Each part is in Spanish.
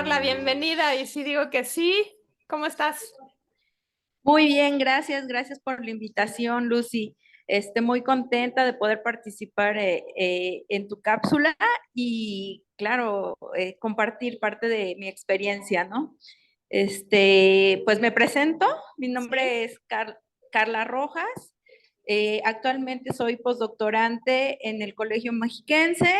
Carla, bienvenida. Y si digo que sí, ¿cómo estás? Muy bien, gracias por la invitación, Lucy. Muy contenta de poder participar en tu cápsula y, claro, compartir parte de mi experiencia, ¿no? Pues me presento, mi Sí. nombre es Carla Rojas. Actualmente soy postdoctorante en el Colegio Mexiquense.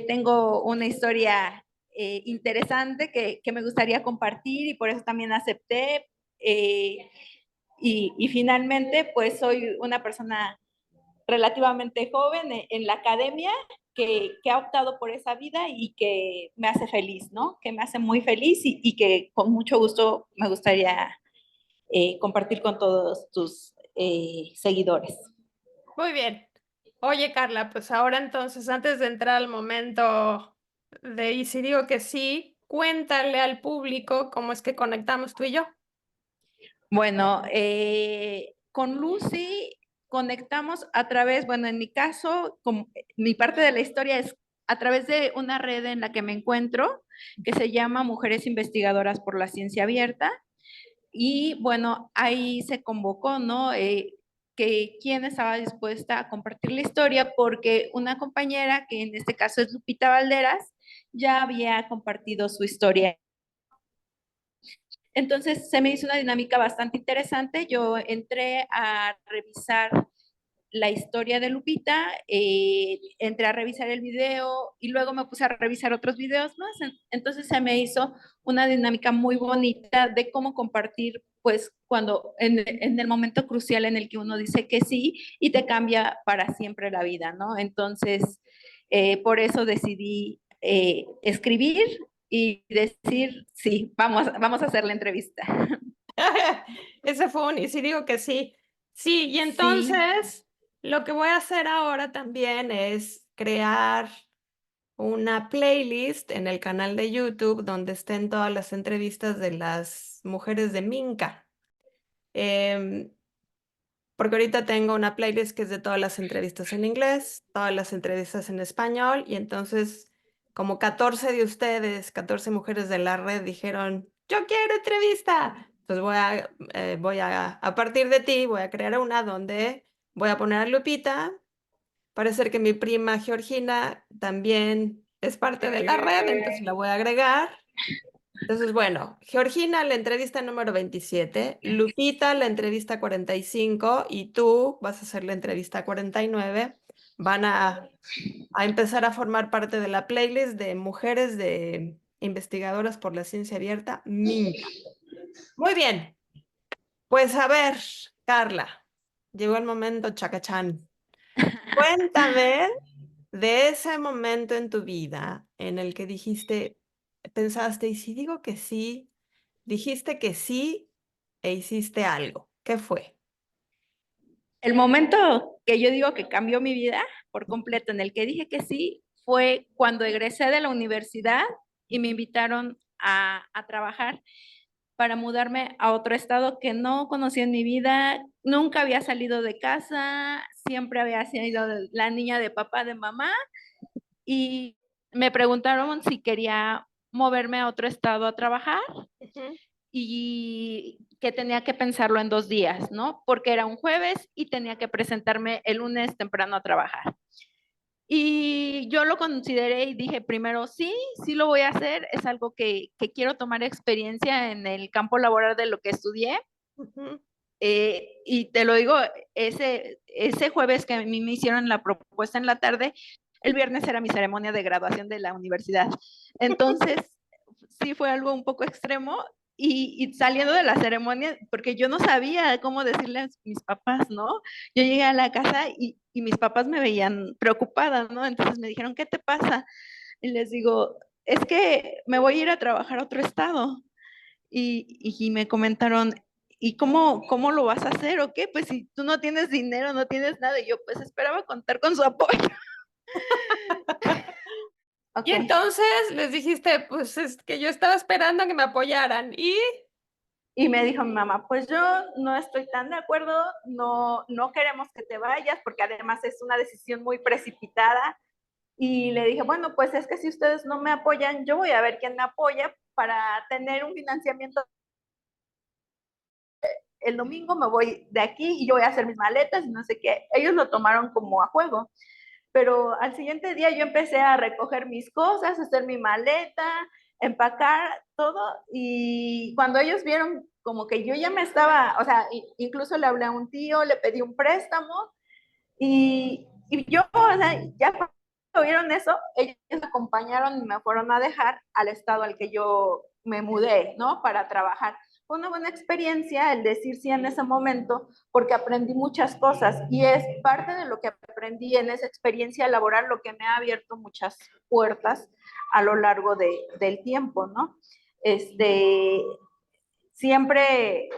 Tengo una historia interesante que me gustaría compartir y por eso también acepté. eh, y finalmente, pues soy una persona relativamente joven en la academia que ha optado por esa vida y que me hace feliz, ¿no? Que me hace muy feliz y que con mucho gusto me gustaría compartir con todos tus seguidores. Muy bien. Oye, Carla, pues ahora entonces, antes de entrar al momento de y si digo que sí, cuéntale al público cómo es que conectamos tú y yo. Bueno, con Lucy conectamos a través, bueno, en mi caso, mi parte de la historia es a través de una red en la que me encuentro, que se llama Mujeres Investigadoras por la Ciencia Abierta. Y bueno, ahí se convocó, ¿no? Que quién estaba dispuesta a compartir la historia, porque una compañera, que en este caso es Lupita Valderas, ya había compartido su historia. Entonces se me hizo una dinámica bastante interesante. Yo entré a revisar la historia de Lupita, entré a revisar el video y luego me puse a revisar otros videos más. Entonces se me hizo una dinámica muy bonita de cómo compartir, pues cuando en el momento crucial en el que uno dice que sí y te cambia para siempre la vida, ¿no? Entonces, por eso decidí escribir y decir, sí, vamos a hacer la entrevista. Ese fue un y si digo que sí. Sí, y Sí. entonces lo que voy a hacer ahora también es crear una playlist en el canal de YouTube donde estén todas las entrevistas de las mujeres de Minca. Em, Porque ahorita tengo una playlist que es de todas las entrevistas en inglés, todas las entrevistas en español, y entonces como 14 de ustedes, 14 mujeres de la red dijeron, yo quiero entrevista. Entonces a partir de ti, voy a crear una donde voy a poner a Lupita. Parece que mi prima Georgina también es parte de la red, entonces la voy a agregar. Entonces, bueno, Georgina, la entrevista número 27, Lupita, la entrevista 45 y tú vas a hacer la entrevista 49. Van a empezar a formar parte de la playlist de mujeres de investigadoras por la ciencia abierta, Minca. Muy bien, pues a ver, Carla, llegó el momento chacachán. Cuéntame de ese momento en tu vida en el que dijiste, pensaste, y si digo que sí, dijiste que sí e hiciste algo. ¿Qué fue? El momento que yo digo que cambió mi vida por completo, en el que dije que sí, fue cuando egresé de la universidad y me invitaron a trabajar para mudarme a otro estado que no conocía en mi vida. Nunca había salido de casa, siempre había sido la niña de papá, de mamá, y me preguntaron si quería moverme a otro estado a trabajar Ujú. y que tenía que pensarlo en 2 días, ¿no? Porque era un jueves y tenía que presentarme el lunes temprano a trabajar. Y yo lo consideré y dije, primero, sí, sí lo voy a hacer, es algo que quiero tomar experiencia en el campo laboral de lo que estudié. Ujú. Y te lo digo, ese jueves que a mí me hicieron la propuesta en la tarde, el viernes era mi ceremonia de graduación de la universidad. Entonces, sí fue algo un poco extremo y saliendo de la ceremonia, porque yo no sabía cómo decirle a mis papás, ¿no? Yo llegué a la casa y mis papás me veían preocupada, ¿no? Entonces me dijeron, ¿qué te pasa? Y les digo, es que me voy a ir a trabajar a otro estado. Y me comentaron, ¿y cómo lo vas a hacer o qué? Pues si tú no tienes dinero, no tienes nada. Y yo pues esperaba contar con su apoyo. Y Ok. entonces les dijiste, pues es que yo estaba esperando a que me apoyaran y Y me dijo mi mamá, pues yo no estoy tan de acuerdo, no queremos que te vayas porque además es una decisión muy precipitada. Y le dije, bueno, pues es que si ustedes no me apoyan, yo voy a ver quién me apoya para tener un financiamiento. El domingo me voy de aquí y yo voy a hacer mis maletas y no sé qué. Ellos lo tomaron como a juego, pero al siguiente día yo empecé a recoger mis cosas, hacer mi maleta, empacar todo, y cuando ellos vieron como que yo ya me estaba, o sea, incluso le hablé a un tío, le pedí un préstamo, y yo, o sea, ya cuando vieron eso, ellos me acompañaron y me fueron a dejar al estado al que yo me mudé, ¿no? Para trabajar. Fue una buena experiencia el decir sí en ese momento, porque aprendí muchas cosas, y es parte de lo que aprendí en esa experiencia laboral lo que me ha abierto muchas puertas a lo largo del tiempo, ¿no? Siempre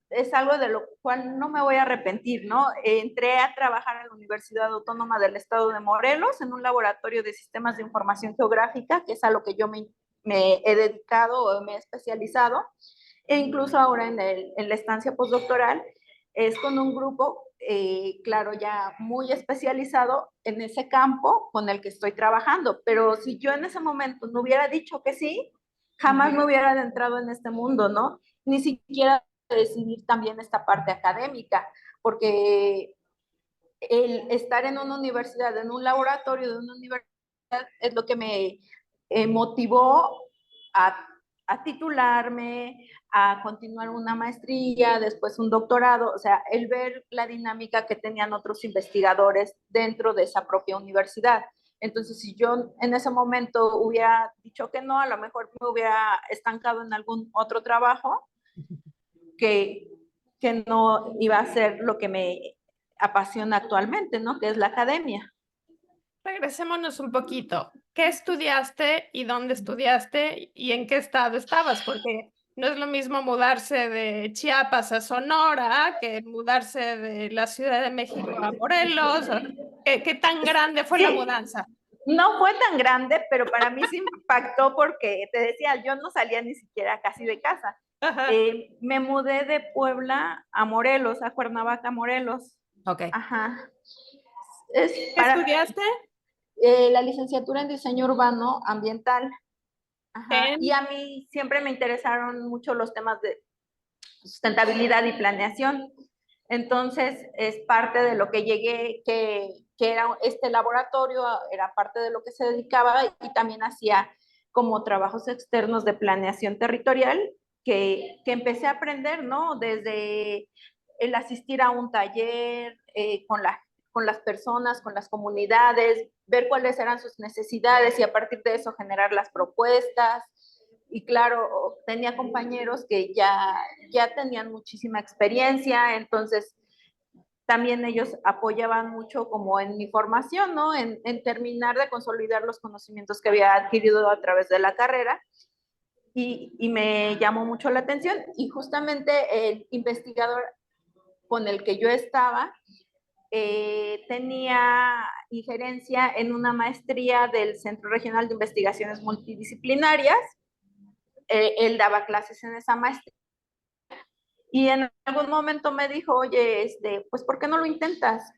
es algo de lo cual no me voy a arrepentir, ¿no? Entré a trabajar en la Universidad Autónoma del Estado de Morelos en un laboratorio de sistemas de información geográfica, que es a lo que yo me he dedicado o me he especializado, e incluso ahora en la estancia postdoctoral es con un grupo, claro, ya muy especializado en ese campo con el que estoy trabajando, pero si yo en ese momento no hubiera dicho que sí, jamás me hubiera adentrado en este mundo, ¿no? Ni siquiera decidir también esta parte académica, porque el estar en una universidad, en un laboratorio de una universidad, es lo que me motivó a, a titularme, a continuar una maestría, después un doctorado, o sea, el ver la dinámica que tenían otros investigadores dentro de esa propia universidad. Entonces, si yo en ese momento hubiera dicho que no, a lo mejor me hubiera estancado en algún otro trabajo que, que no iba a ser lo que me apasiona actualmente, ¿no? Que es la academia. Regresémonos un poquito. ¿Qué estudiaste y dónde estudiaste y en qué estado estabas? Porque no es lo mismo mudarse de Chiapas a Sonora que mudarse de la Ciudad de México a Morelos. ¿Qué tan grande fue la Sí, mudanza? no fue tan grande, pero para mí sí impactó porque, te decía, yo no salía ni siquiera casi de casa. Ajá. Me mudé de Puebla a Morelos, a Cuernavaca, Morelos. Ok. Ajá. Es ¿Qué para estudiaste? la licenciatura en diseño urbano ambiental. Ajá. Y En... a mí siempre me interesaron mucho los temas de sustentabilidad y planeación. Entonces, es parte de lo que llegué, que era este laboratorio, era parte de lo que se dedicaba, y también hacía como trabajos externos de planeación territorial que empecé a aprender, ¿no? Desde el asistir a un taller con las personas, con las comunidades, ver cuáles eran sus necesidades y a partir de eso generar las propuestas. Y claro, tenía compañeros que ya tenían muchísima experiencia, entonces también ellos apoyaban mucho como en mi formación, ¿no? En terminar de consolidar los conocimientos que había adquirido a través de la carrera, y me llamó mucho la atención, y justamente el investigador con el que yo estaba tenía injerencia en una maestría del Centro Regional de Investigaciones Multidisciplinarias. Él daba clases en esa maestría, y en algún momento me dijo, oye, pues ¿por qué no lo intentas?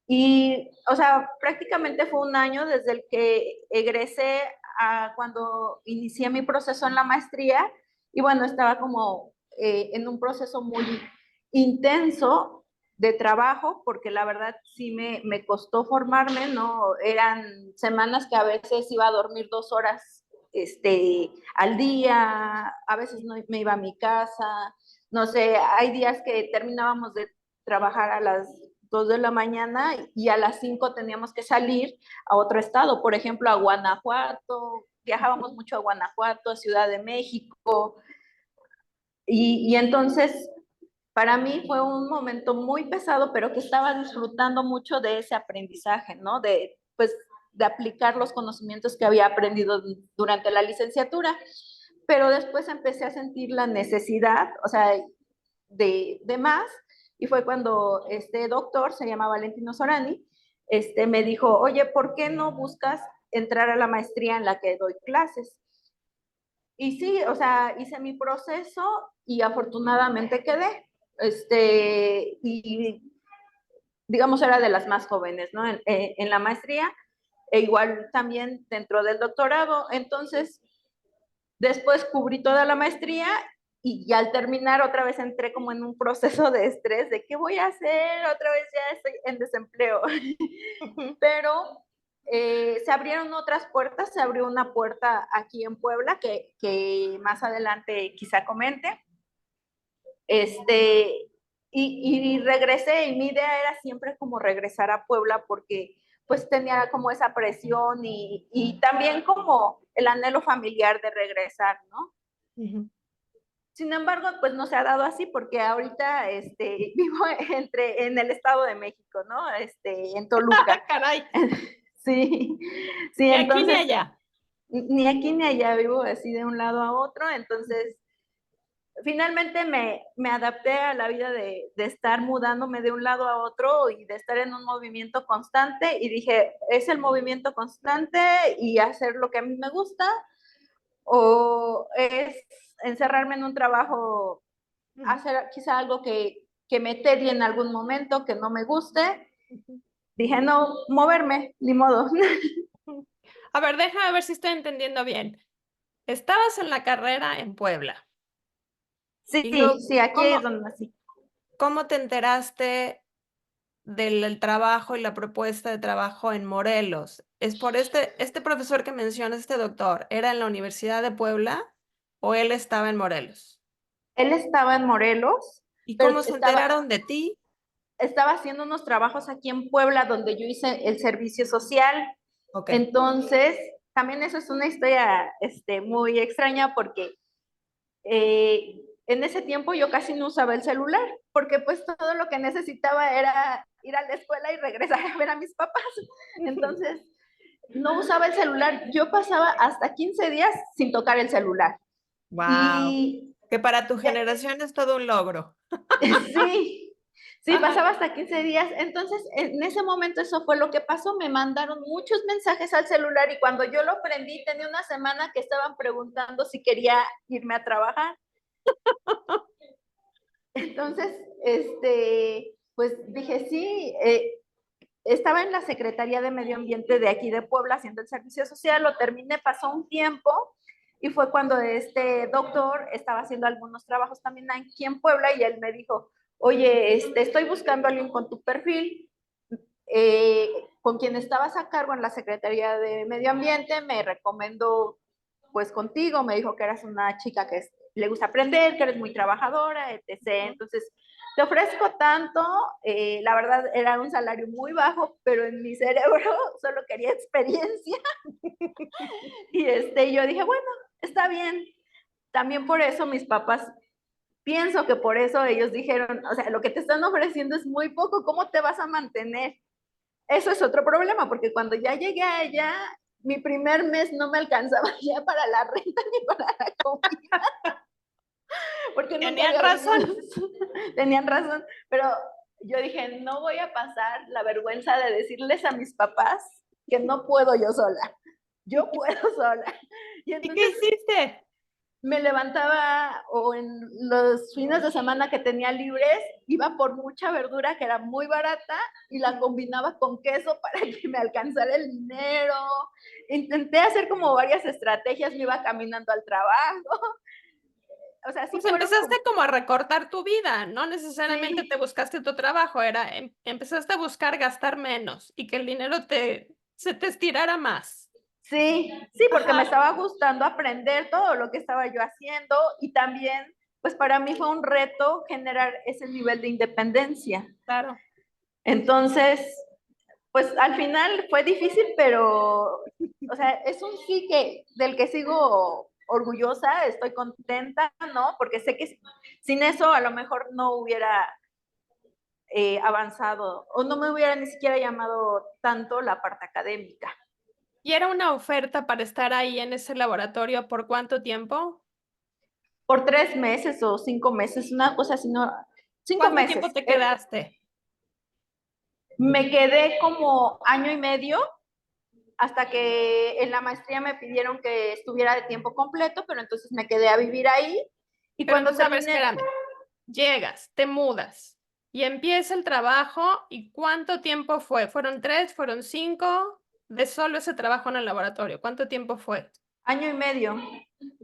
Y, o sea, prácticamente fue un año desde el que egresé a cuando inicié mi proceso en la maestría, y bueno, estaba como en un proceso muy intenso de trabajo, porque la verdad sí me costó formarme, ¿no? Eran semanas que a veces iba a dormir 2 horas al día, a veces no me iba a mi casa, no sé, hay días que terminábamos de trabajar a las 2 de la mañana y a las 5 teníamos que salir a otro estado, por ejemplo, a Guanajuato, viajábamos mucho a Guanajuato, a Ciudad de México, y entonces para mí fue un momento muy pesado, pero que estaba disfrutando mucho de ese aprendizaje, ¿no? Pues, de aplicar los conocimientos que había aprendido durante la licenciatura. Pero después empecé a sentir la necesidad, o sea, de más, y fue cuando este doctor, se llama Valentino Sorani, me dijo, oye, ¿por qué no buscas entrar a la maestría en la que doy clases? Y sí, o sea, hice mi proceso y afortunadamente quedé. Y digamos, era de las más jóvenes, ¿no? En la maestría, e igual también dentro del doctorado. Entonces, Después cubrí toda la maestría y al terminar otra vez entré como en un proceso de estrés de qué voy a hacer, otra vez ya estoy en desempleo. Pero se abrieron otras puertas, se abrió una puerta aquí en Puebla que más adelante quizá comente. Y regresé y mi idea era siempre como regresar a Puebla porque pues tenía como esa presión y también como el anhelo familiar de regresar, ¿no? Sin embargo, pues no se ha dado así porque ahorita vivo en el Estado de México, ¿no? En Toluca. Caray, Sí, sí, ni aquí ni entonces allá. ni aquí ni allá vivo así de un lado a otro, entonces finalmente me adapté a la vida de estar mudándome de un lado a otro y de estar en un movimiento constante y dije, es el movimiento constante y hacer lo que a mí me gusta o es encerrarme en un trabajo, hacer quizá algo que me tedie en algún momento, que no me guste. Dije, no, moverme, ni modo. A ver, déjame ver si estoy entendiendo bien. Estabas en la carrera en Puebla Sí, y luego, sí, aquí es ¿cómo, donde nací. cómo te enteraste del trabajo y la propuesta de trabajo en Morelos? ¿Es por este profesor que mencionas, este doctor, era en la Universidad de Puebla o él estaba en Morelos? Él estaba en Morelos, ¿Y pero cómo se enteraron de ti? estaba haciendo unos trabajos aquí en Puebla donde yo hice el servicio social. Ok. Entonces, también eso es una historia muy extraña porque en ese tiempo yo casi no usaba el celular, porque pues todo lo que necesitaba era ir a la escuela y regresar a ver a mis papás. Entonces, no usaba el celular. Yo pasaba hasta 15 días sin tocar el celular. Wow. Y Que para tu ya, generación es todo un logro. sí, sí, Ajá. pasaba hasta 15 días. Entonces, en ese momento eso fue lo que pasó. Me mandaron muchos mensajes al celular y cuando yo lo prendí, tenía una semana que estaban preguntando si quería irme a trabajar. Entonces, pues dije, sí, estaba en la Secretaría de Medio Ambiente de aquí de Puebla haciendo el servicio social, lo terminé, pasó un tiempo y fue cuando este doctor estaba haciendo algunos trabajos también aquí en Puebla y él me dijo, oye, estoy buscando a alguien con tu perfil, eh, con quien estabas a cargo en la Secretaría de Medio Ambiente, me recomendó pues contigo, me dijo que eras una chica que le gusta aprender, que eres muy trabajadora, etc. Entonces, te ofrezco tanto, la verdad era un salario muy bajo, pero en mi cerebro solo quería experiencia y yo dije, bueno, está bien. También por eso mis papás, pienso que por eso ellos dijeron, o sea, lo que te están ofreciendo es muy poco, ¿cómo te vas a mantener? Eso es otro problema, porque cuando ya llegué a ella, mi primer mes no me alcanzaba ya para la renta ni para la comida, porque nunca Tenían había razón. vivido. Tenían razón, pero yo dije, no voy a pasar la vergüenza de decirles a mis papás que no puedo yo sola. Yo puedo sola. Y ¿Y qué entonces hiciste? me levantaba o en los fines de semana que tenía libres, iba por mucha verdura que era muy barata y la combinaba con queso para que me alcanzara el dinero. Intenté hacer como varias estrategias, me iba caminando al trabajo. O sea, sí Pues fueron empezaste como, como a recortar tu vida, no necesariamente te sí, buscaste tu trabajo, empezaste a buscar gastar menos y que el dinero se te estirara más. sí, sí, porque me Ajá, estaba gustando aprender todo lo que estaba yo haciendo y también, pues para mí fue un reto generar ese nivel de independencia. claro. Entonces, pues al final fue difícil, pero, o sea, es un sí del que sigo orgullosa, estoy contenta, ¿no? Porque sé que sin eso a lo mejor no hubiera avanzado o no me hubiera ni siquiera llamado tanto la parte académica. ¿Y era una oferta para estar ahí en ese laboratorio por cuánto tiempo? Por 3 meses o 5 meses, una cosa así, no, cinco ¿Cuánto tiempo meses. te quedaste? Me quedé como año y medio hasta que en la maestría me pidieron que estuviera de tiempo completo, pero entonces me quedé a vivir ahí y Pero cuando entonces, a ver, terminé, espérame. Llegas, te mudas y empieza el trabajo. ¿Y cuánto tiempo fue? ¿Fueron 3? ¿Fueron 5? De solo ese trabajo en el laboratorio. ¿Cuánto tiempo fue? año y medio.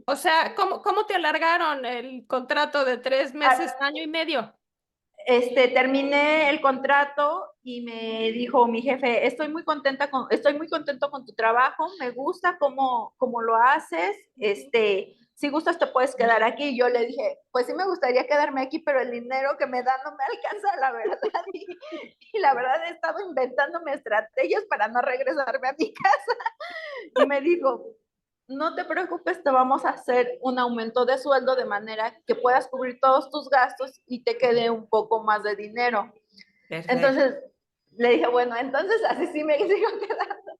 O sea, ¿cómo te alargaron el contrato de 3 meses, año y medio? Terminé el contrato y me dijo mi jefe, estoy muy contento con tu trabajo, me gusta cómo lo haces, si gustas te puedes quedar aquí. Y yo le dije, pues sí me gustaría quedarme aquí, pero el dinero que me dan no me alcanza, la verdad. Y la verdad he estado inventándome estrategias para no regresarme a mi casa. Y me dijo, no te preocupes, te vamos a hacer un aumento de sueldo de manera que puedas cubrir todos tus gastos y te quede un poco más de dinero. Perfecto. Entonces le dije, bueno, entonces así sí me sigo quedando.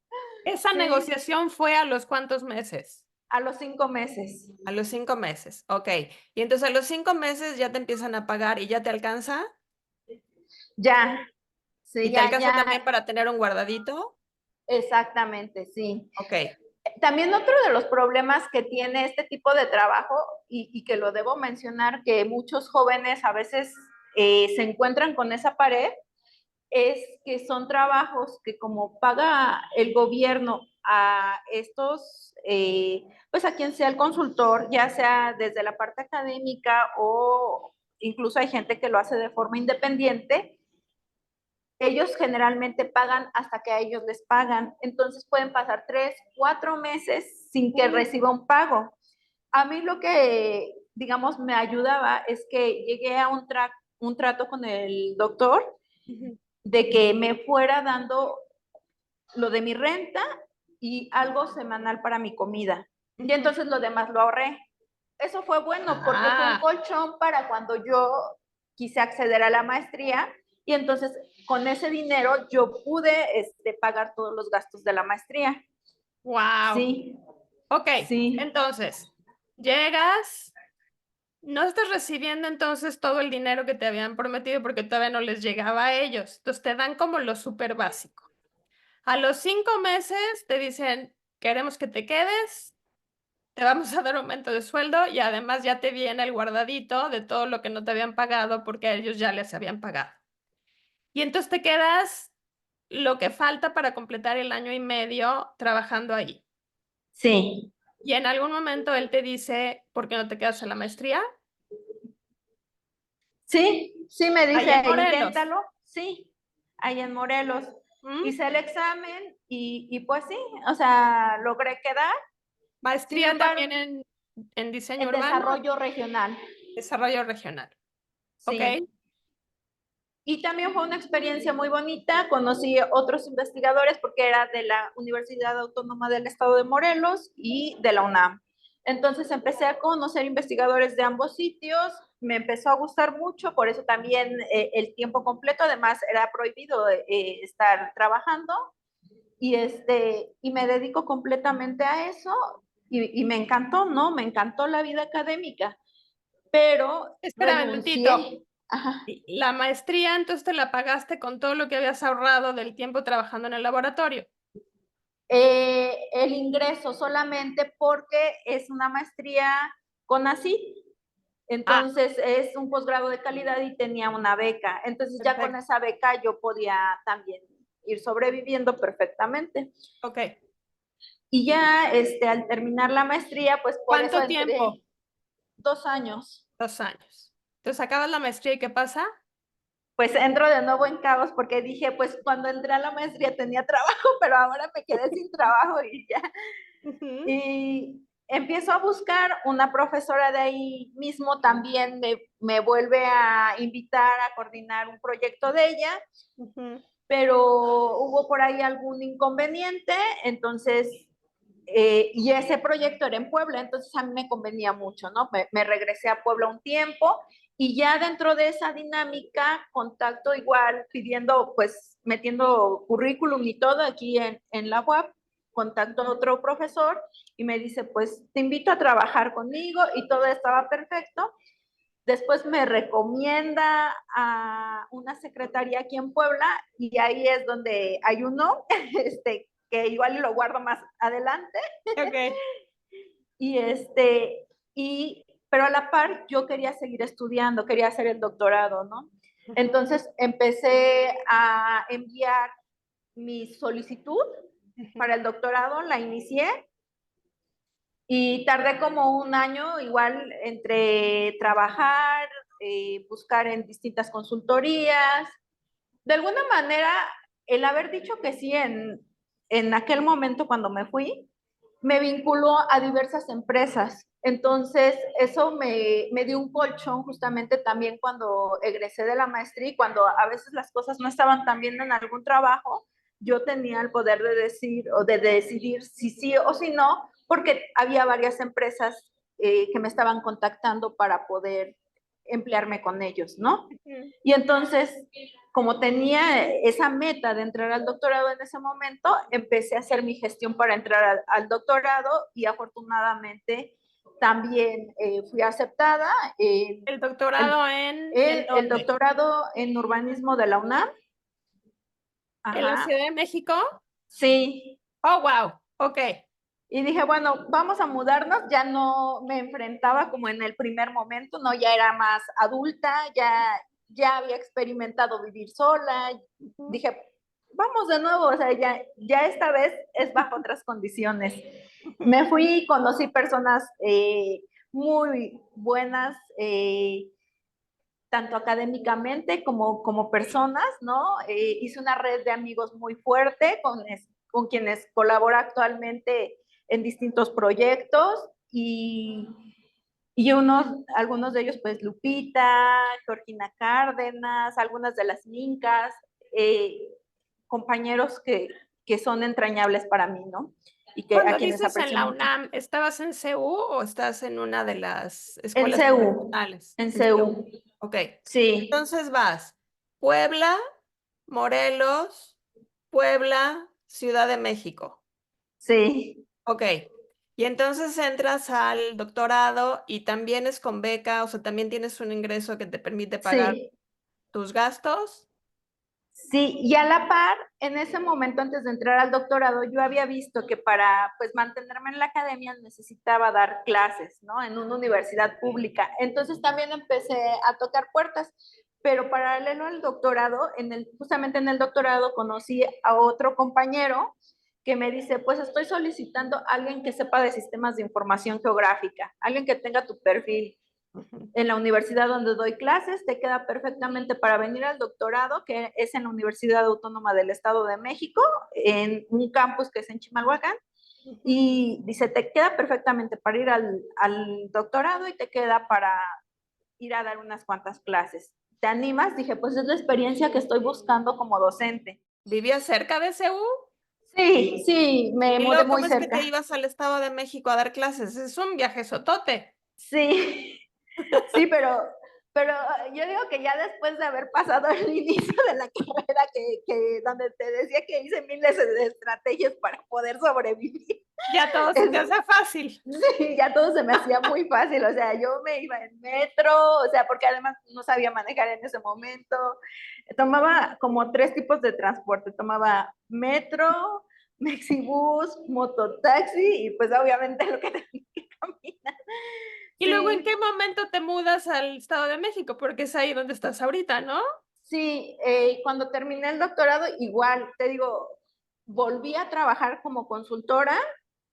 ¿Esa Sí, negociación fue a los cuántos meses? a los 5 meses. A los 5 meses, ok. Y entonces a los 5 meses ya te empiezan a pagar y ya te alcanza. Ya, sí, ¿Y te ya, alcanza ya, también para tener un guardadito? exactamente, sí. Ok. También otro de los problemas que tiene este tipo de trabajo, y que lo debo mencionar, que muchos jóvenes a veces se encuentran con esa pared, es que son trabajos que como paga el gobierno a estos, pues a quien sea el consultor, ya sea desde la parte académica o incluso hay gente que lo hace de forma independiente, ellos generalmente pagan hasta que a ellos les pagan. Entonces pueden pasar 3, 4 meses sin que Uy. reciba un pago. A mí lo que, digamos, me ayudaba es que llegué a un trato con el doctor Ujú, de que me fuera dando lo de mi renta y algo semanal para mi comida. Y ujú. entonces lo demás lo ahorré. Eso fue bueno porque fue un Ah, colchón para cuando yo quise acceder a la maestría y entonces con ese dinero yo pude pagar todos los gastos de la maestría. wow. Sí, Ok, sí, entonces, llegas, no estás recibiendo entonces todo el dinero que te habían prometido porque todavía no les llegaba a ellos. Entonces te dan como lo súper básico. A los 5 meses te dicen, queremos que te quedes, te vamos a dar aumento de sueldo y además ya te viene el guardadito de todo lo que no te habían pagado porque a ellos ya les habían pagado. Y entonces te quedas lo que falta para completar el año y medio trabajando ahí. sí, Y en algún momento él te dice, ¿por qué no te quedas en la maestría? sí, sí me Ahí en dice, Morelos. inténtalo, sí, ahí en Morelos. ¿Mm? Hice el examen y pues sí, o sea, logré quedar. Sin Maestría embargo, también en diseño en urbano, desarrollo regional, desarrollo regional. ¿Ok? sí. Y también fue una experiencia muy bonita. Conocí otros investigadores porque era de la Universidad Autónoma del Estado de Morelos y de la UNAM. Entonces empecé a conocer investigadores de ambos sitios, me empezó a gustar mucho, por eso también el tiempo completo, además era prohibido estar trabajando y me dedico completamente a eso y me encantó, ¿no? Me encantó la vida académica, pero Espérame un momentito. renuncié. Ajá. La maestría entonces te la pagaste con todo lo que habías ahorrado del tiempo trabajando en el laboratorio. El ingreso solamente porque es una maestría con CONACYT, Ah, entonces es un posgrado de calidad y tenía una beca, entonces ya con perfecto. esa beca yo podía también ir sobreviviendo perfectamente. Ok. Y ya al terminar la maestría, pues por eso ¿Cuánto tiempo? entré 2 años. 2 años. Entonces acabas la maestría y ¿qué pasa? Pues entro de nuevo en caos porque dije, pues cuando entré a la maestría tenía trabajo, pero ahora me quedé sin trabajo y ya. Ujú, Y empiezo a buscar, una profesora de ahí mismo también me vuelve a invitar a coordinar un proyecto de ella, ujú. pero hubo por ahí algún inconveniente, entonces, y ese proyecto era en Puebla, entonces a mí me convenía mucho, ¿no? Me regresé a Puebla un tiempo y ya dentro de esa dinámica contacto igual pidiendo, pues metiendo currículum y todo aquí en la web, contacto a otro profesor y me dice, pues te invito a trabajar conmigo y todo estaba perfecto. Después me recomienda a una secretaría aquí en Puebla y ahí es donde hay uno, que igual lo guardo más adelante. Ok. Y pero a la par yo quería seguir estudiando, quería hacer el doctorado, ¿no? Ujú, Entonces empecé a enviar mi solicitud ujú. para el doctorado, la inicié Y tardé como un año igual entre trabajar, buscar en distintas consultorías. De alguna manera, el haber dicho que sí en aquel momento cuando me fui, me vinculó a diversas empresas. Entonces, eso me dio un colchón justamente también cuando egresé de la maestría y cuando a veces las cosas no estaban tan bien en algún trabajo, yo tenía el poder de decir o de decidir si sí o si no, porque había varias empresas que me estaban contactando para poder emplearme con ellos, ¿no? Y entonces, como tenía esa meta de entrar al doctorado en ese momento, empecé a hacer mi gestión para entrar al doctorado y afortunadamente también fui aceptada. ¿El El, doctorado en el dónde? doctorado en urbanismo de la UNAM. ¿En la Ajá, Ciudad de México? sí. Oh, wow. Ok. Y dije, bueno, vamos a mudarnos. Ya no me enfrentaba como en el primer momento, no, ya era más adulta, ya había experimentado vivir sola. Ujú. Dije, vamos de nuevo, o sea, ya esta vez es bajo otras condiciones. Me fui y conocí personas muy buenas, tanto académicamente como personas, ¿no? Hice una red de amigos muy fuerte con quienes colaboro actualmente en distintos proyectos y algunos de ellos, pues Lupita, Georgina Cárdenas, algunas de las Mincas, eh, compañeros que son entrañables para mí, ¿no? Y que a Cuando quienes dices en aprecio la mucho. UNAM, ¿estabas en CU o estás en una de las En escuelas CEU, internacionales? en En CU. CEU, Ok. sí, Entonces vas Puebla, Morelos, Puebla, Ciudad de México. sí. Ok. Y entonces entras al doctorado y también es con beca, o sea, también tienes un ingreso que te permite pagar Sí, tus gastos. sí, y a la par, en ese momento antes de entrar al doctorado, yo había visto que para pues mantenerme en la academia necesitaba dar clases, ¿no? En una universidad pública. Entonces también empecé a tocar puertas, pero paralelo al doctorado, justamente en el doctorado conocí a otro compañero que me dice, pues estoy solicitando a alguien que sepa de sistemas de información geográfica, alguien que tenga tu perfil Ujú. en la universidad donde doy clases, te queda perfectamente para venir al doctorado, que es en la Universidad Autónoma del Estado de México, en un campus que es en Chimalhuacán, Ujú. y dice, te queda perfectamente para ir al doctorado y te queda para ir a dar unas cuantas clases. ¿Te animas? Dije, pues es la experiencia que estoy buscando como docente. ¿Vivías cerca de CU? Sí, sí, me Y mudé luego, muy ¿cómo es que te cerca. ibas al Estado de México a dar clases? Es un viaje sotote. Sí, sí, pero yo digo que ya después de haber pasado el inicio de la carrera, donde te decía que hice miles de estrategias para poder sobrevivir, Ya todo se te es, hace fácil. sí, ya todo se me hacía muy fácil, o sea, yo me iba en metro, o sea, porque además no sabía manejar en ese momento, tomaba como tres tipos de transporte, tomaba metro, mexibús, mototaxi y pues obviamente lo que tenía que caminar. Y luego, ¿en Sí, qué momento te mudas al Estado de México? Porque es ahí donde estás ahorita, ¿no? sí, cuando terminé el doctorado, igual, te digo, volví a trabajar como consultora,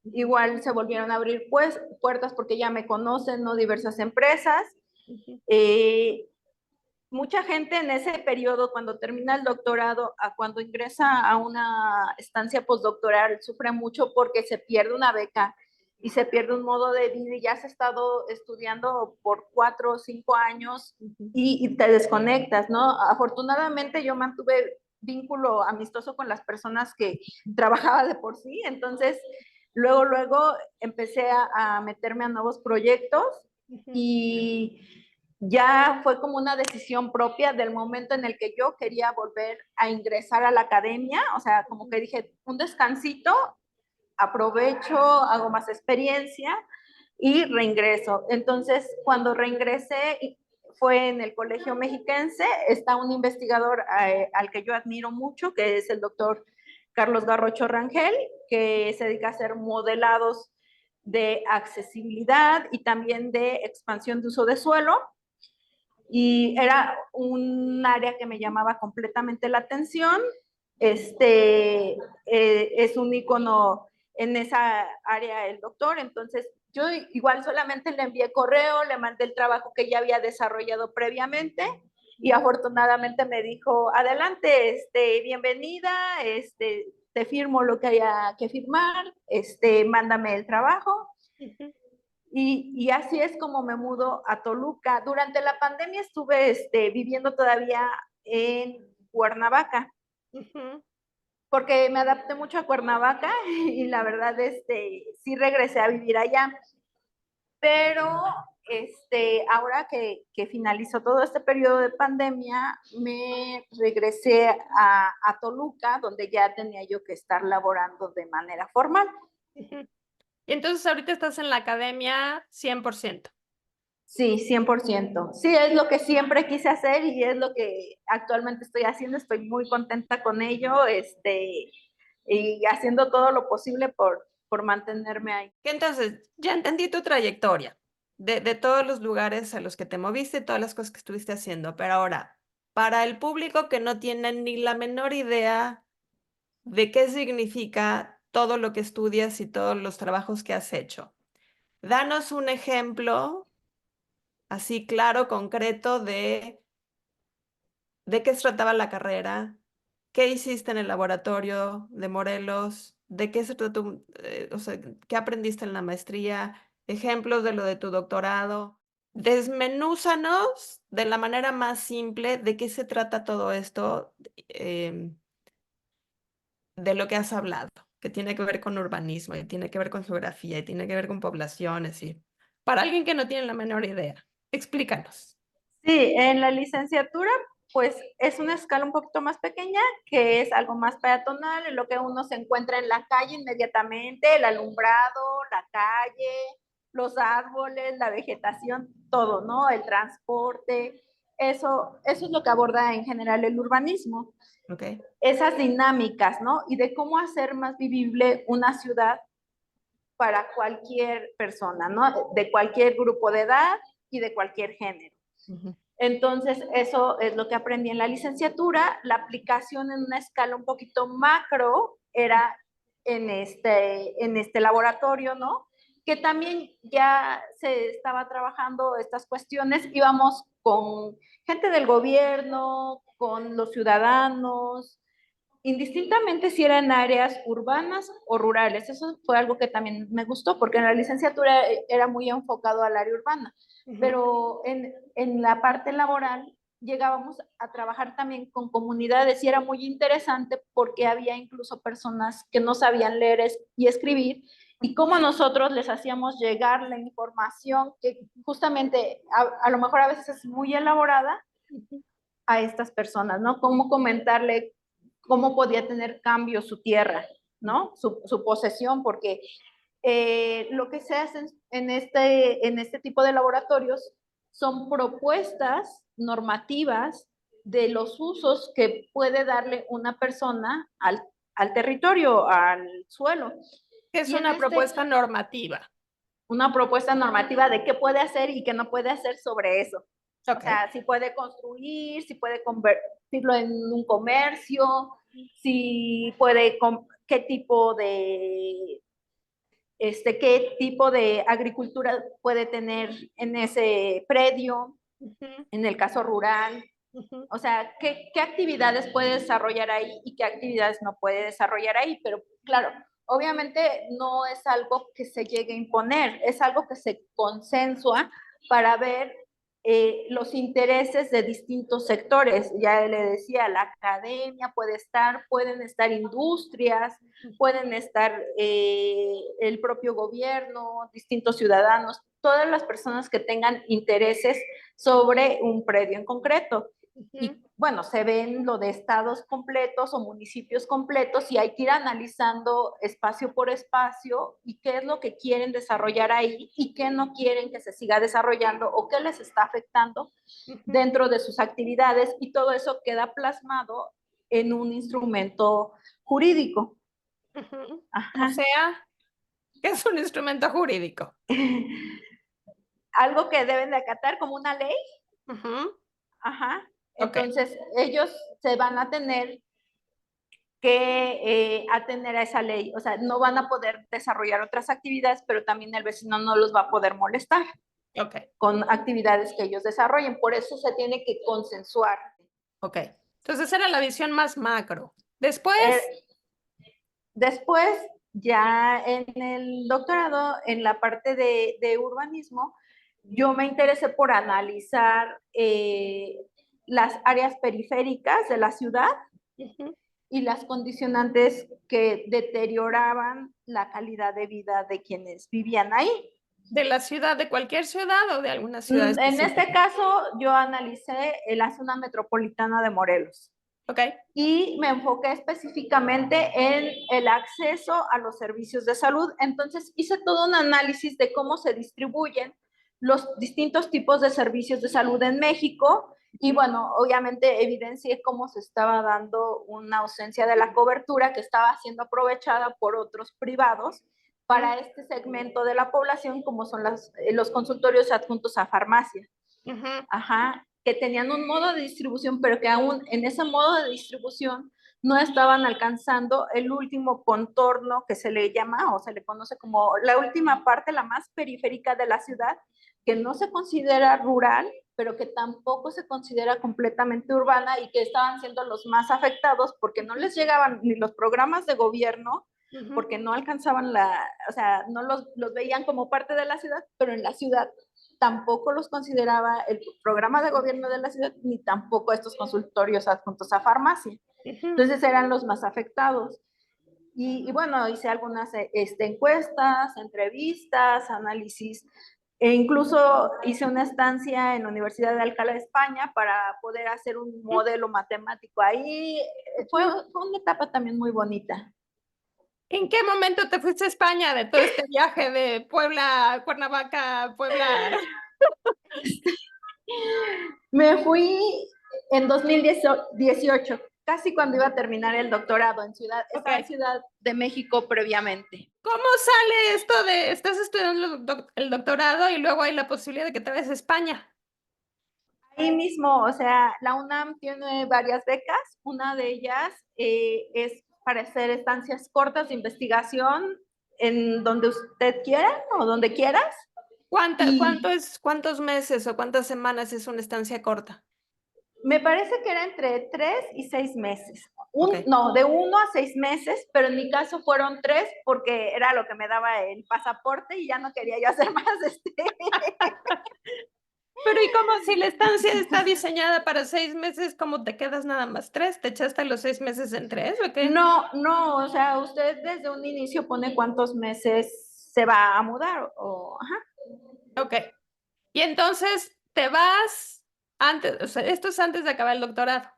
Ujú, igual se volvieron a abrir pues, puertas porque ya me conocen, ¿no? Diversas empresas. ujú, Eh, Mucha gente en ese periodo, cuando termina el doctorado, a cuando ingresa a una estancia postdoctoral, sufre mucho porque se pierde una beca y se pierde un modo de vida y ya has estado estudiando por 4 o 5 años ujú. y te desconectas, ¿no? Afortunadamente yo mantuve vínculo amistoso con las personas que trabajaba de por sí, entonces luego empecé a meterme a nuevos proyectos Ujú. y ya fue como una decisión propia del momento en el que yo quería volver a ingresar a la academia, o sea, como que dije, un descansito, aprovecho, hago más experiencia y reingreso. Entonces, cuando reingresé, fue en el Colegio Mexiquense, está un investigador al que yo admiro mucho, que es el doctor Carlos Garrocho Rangel, que se dedica a hacer modelados de accesibilidad y también de expansión de uso de suelo y era un área que me llamaba completamente la atención. Es un icono en esa área el doctor, entonces yo igual solamente le envié correo, le mandé el trabajo que ya había desarrollado previamente y afortunadamente me dijo, adelante, bienvenida, te firmo lo que haya que firmar, mándame el trabajo. Ujú, Y así es como me mudo a Toluca. Durante la pandemia estuve viviendo todavía en Cuernavaca, ujú. porque me adapté mucho a Cuernavaca y la verdad, sí regresé a vivir allá. Pero ahora que finalizó todo este periodo de pandemia, me regresé a Toluca, donde ya tenía yo que estar laborando de manera formal. Ujú. Y entonces ahorita estás en la academia 100%. Sí, 100%. Sí, es lo que siempre quise hacer y es lo que actualmente estoy haciendo. Estoy muy contenta con ello, y haciendo todo lo posible por mantenerme ahí. Que entonces, ya entendí tu trayectoria de todos los lugares a los que te moviste, todas las cosas que estuviste haciendo, pero ahora, para el público que no tiene ni la menor idea de qué significa todo lo que estudias y todos los trabajos que has hecho, danos un ejemplo así claro, concreto de qué se trataba la carrera, qué hiciste en el laboratorio de Morelos, de qué se trató, o sea, qué aprendiste en la maestría, ejemplos de lo de tu doctorado. Desmenúzanos de la manera más simple de qué se trata todo esto, de lo que has hablado, que tiene que ver con urbanismo y tiene que ver con geografía y tiene que ver con poblaciones y para alguien que no tiene la menor idea, explícanos. Sí, en la licenciatura, pues es una escala un poquito más pequeña, que es algo más peatonal, en lo que uno se encuentra en la calle inmediatamente, el alumbrado, la calle, los árboles, la vegetación, todo, ¿no? El transporte, eso es lo que aborda en general el urbanismo, ¿Ok? esas dinámicas, ¿no? Y de cómo hacer más vivible una ciudad para cualquier persona, ¿no? De cualquier grupo de edad y de cualquier género. Ujú. Entonces, eso es lo que aprendí en la licenciatura. La aplicación en una escala un poquito macro era en este laboratorio, ¿no? Que también ya se estaba trabajando estas cuestiones. Íbamos con gente del gobierno, con los ciudadanos, indistintamente si eran áreas urbanas o rurales. Eso fue algo que también me gustó, porque en la licenciatura era muy enfocado al área urbana, Ujú, pero en la parte laboral llegábamos a trabajar también con comunidades y era muy interesante porque había incluso personas que no sabían leer y escribir y cómo nosotros les hacíamos llegar la información que justamente a lo mejor a veces es muy elaborada ujú, a estas personas, ¿no? Cómo comentarle cómo podía tener cambio su tierra, ujú, ¿no? Su posesión, porque lo que se hace en este tipo de laboratorios son propuestas normativas de los usos que puede darle una persona al territorio, al suelo. Es Y en una propuesta normativa. una propuesta normativa de qué puede hacer y qué no puede hacer sobre eso. O Ok. sea, si puede construir, si puede convertirlo en un comercio, si puede, qué tipo qué tipo de agricultura puede tener en ese predio, Ujú, en el caso rural. ujú, O sea, qué actividades puede desarrollar ahí y qué actividades no puede desarrollar ahí. Pero claro, obviamente no es algo que se llegue a imponer, es algo que se consensua para ver los intereses de distintos sectores. Ya le decía, la academia pueden estar industrias, pueden estar el propio gobierno, distintos ciudadanos, todas las personas que tengan intereses sobre un predio en concreto. ujú, Y bueno, se ven lo de estados completos o municipios completos y hay que ir analizando espacio por espacio y qué es lo que quieren desarrollar ahí y qué no quieren que se siga desarrollando o qué les está afectando ujú, dentro de sus actividades y todo eso queda plasmado en un instrumento jurídico. ujú. O Ajá. sea, que es un instrumento jurídico. Algo que deben de acatar como una ley. Ujú, Ajá. ok. Entonces, ellos se van a tener que atender a esa ley. O sea, no van a poder desarrollar otras actividades, pero también el vecino no los va a poder molestar Ok, con actividades que ellos desarrollen. Por eso se tiene que consensuar. ok. Entonces era la visión más macro. Después, Eh, Después, ya en el doctorado, en la parte de urbanismo, yo me interesé por analizar las áreas periféricas de la ciudad ujú, y las condicionantes que deterioraban la calidad de vida de quienes vivían ahí. de la ciudad, de cualquier ciudad o de alguna ciudad En este específica. caso, yo analicé la zona metropolitana de Morelos Ok, y me enfoqué específicamente en el acceso a los servicios de salud. Entonces hice todo un análisis de cómo se distribuyen los distintos tipos de servicios de salud en México y bueno, obviamente evidencié cómo se estaba dando una ausencia de la cobertura que estaba siendo aprovechada por otros privados mm, para este segmento de la población, como son los consultorios adjuntos a farmacia. ujú, Ajá, que tenían un modo de distribución, pero que aún en ese modo de distribución no estaban alcanzando el último contorno que se le llama o se le conoce como la última parte, la más periférica de la ciudad, que no se considera rural, pero que tampoco se considera completamente urbana y que estaban siendo los más afectados porque no les llegaban ni los programas de gobierno, ujú. porque no alcanzaban o sea, no los veían como parte de la ciudad, pero en la ciudad tampoco los consideraba el programa de gobierno de la ciudad, ni tampoco estos consultorios adjuntos a farmacia. Ujú. Entonces eran los más afectados. Bueno, hice algunas encuestas, entrevistas, análisis, e incluso hice una estancia en la Universidad de Alcalá de España para poder hacer un modelo matemático ahí. Fue una etapa también muy bonita. ¿En qué momento te fuiste a España de todo este viaje de Puebla, Cuernavaca, Puebla? Me fui en 2018, casi cuando iba a terminar el doctorado en Ok. estaba en Ciudad de México previamente. ¿Cómo sale esto de estás estudiando el doctorado y luego hay la posibilidad de que te vayas a España? Ahí mismo, o sea, la UNAM tiene varias becas, una de ellas es para hacer estancias cortas de investigación en donde usted quiera o donde quieras. Y ¿Cuántos meses o cuántas semanas es una estancia corta? me parece que era entre 3 y 6 meses. Ok. No, de 1 a 6 meses, pero en mi caso fueron 3 porque era lo que me daba el pasaporte y ya no quería yo hacer más. Pero ¿y cómo si la estancia está diseñada para 6 meses, cómo te quedas nada más tres? ¿Te echaste los 6 meses en tres o qué? No, no, o sea, usted desde un inicio pone cuántos meses se va a mudar ajá. Ok. Y entonces te vas antes, o sea, esto es antes de acabar el doctorado.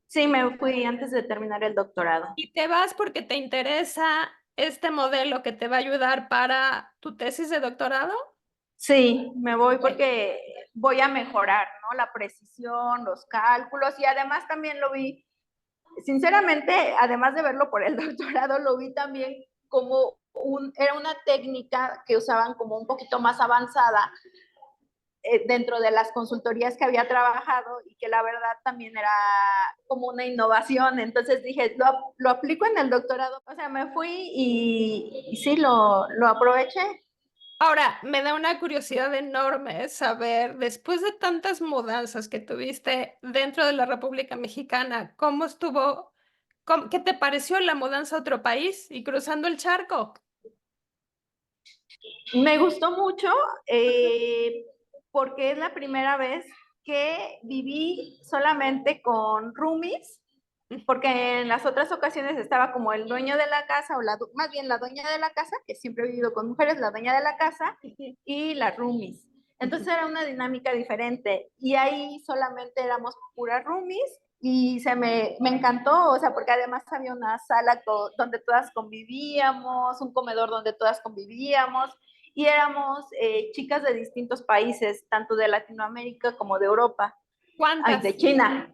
Sí, me fui antes de terminar el doctorado. Y te vas porque te interesa este modelo que te va a ayudar para tu tesis de doctorado. Sí, me voy Ok. porque voy a mejorar, ¿no? La precisión, los cálculos y además también lo vi, sinceramente, además de verlo por el doctorado, lo vi también como era una técnica que usaban como un poquito más avanzada dentro de las consultorías que había trabajado y que la verdad también era como una innovación. Entonces dije, lo aplico en el doctorado. O sea, me fui y sí, lo aproveché. Ahora, me da una curiosidad enorme saber, después de tantas mudanzas que tuviste dentro de la República Mexicana, ¿cómo estuvo? ¿Qué te pareció la mudanza a otro país y cruzando el charco? Me gustó mucho porque es la primera vez que viví solamente con roomies, porque en las otras ocasiones estaba como el dueño de la casa, más bien la dueña de la casa, que siempre he vivido con mujeres, la dueña de la casa y las roomies. Entonces era una dinámica diferente y ahí solamente éramos puras roomies y me encantó, o sea, porque además había una sala donde todas convivíamos, un comedor donde todas convivíamos y éramos chicas de distintos países, tanto de Latinoamérica como de Europa, ay, de ¿Cuántas? China.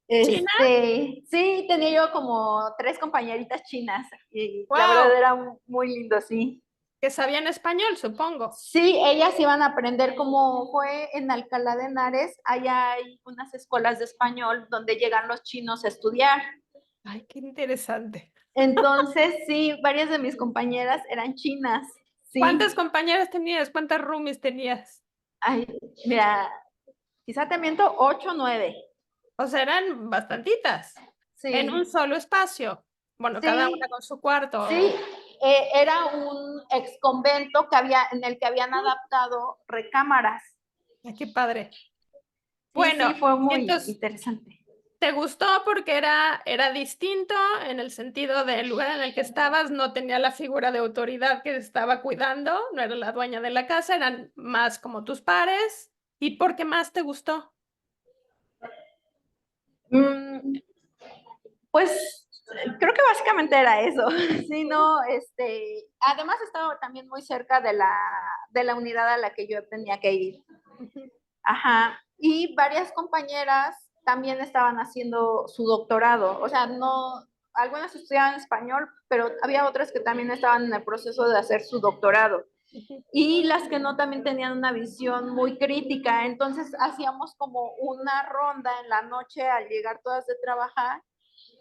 ¿China? Sí, tenía yo como 3 compañeritas chinas y la verdad ¡Wow! era muy lindo, sí. Que sabían español, supongo. Sí, ellas iban a aprender como fue en Alcalá de Henares, allá hay unas escuelas de español donde llegan los chinos a estudiar. Ay, qué interesante. Entonces, sí, varias de mis compañeras eran chinas, ¿Cuántas sí. compañeras tenías? ¿Cuántas roomies tenías? Ay, mira, quizá te miento, 8 o 9. O sea, eran bastantitas en un Sí, solo espacio. Bueno, cada una sí, con su cuarto. sí. Era un ex convento que había, en el que habían adaptado recámaras. Ay, qué padre. Sí, Bueno, sí, fue y muy entonces, interesante. ¿te gustó porque era distinto en el sentido del lugar en el que estabas? No tenía la figura de autoridad que estaba cuidando, no era la dueña de la casa, eran más como tus pares. ¿Y por qué más te gustó? Mm, pues creo que básicamente era eso. Sí, no, además estaba también muy cerca de la unidad a la que yo tenía que ir. Ujú, Ajá. Y varias compañeras también estaban haciendo su doctorado. O sea, no, algunas estudiaban español, pero había otras que también estaban en el proceso de hacer su doctorado. ujú. Y las que no también tenían una visión muy crítica. Entonces hacíamos como una ronda en la noche al llegar todas de trabajar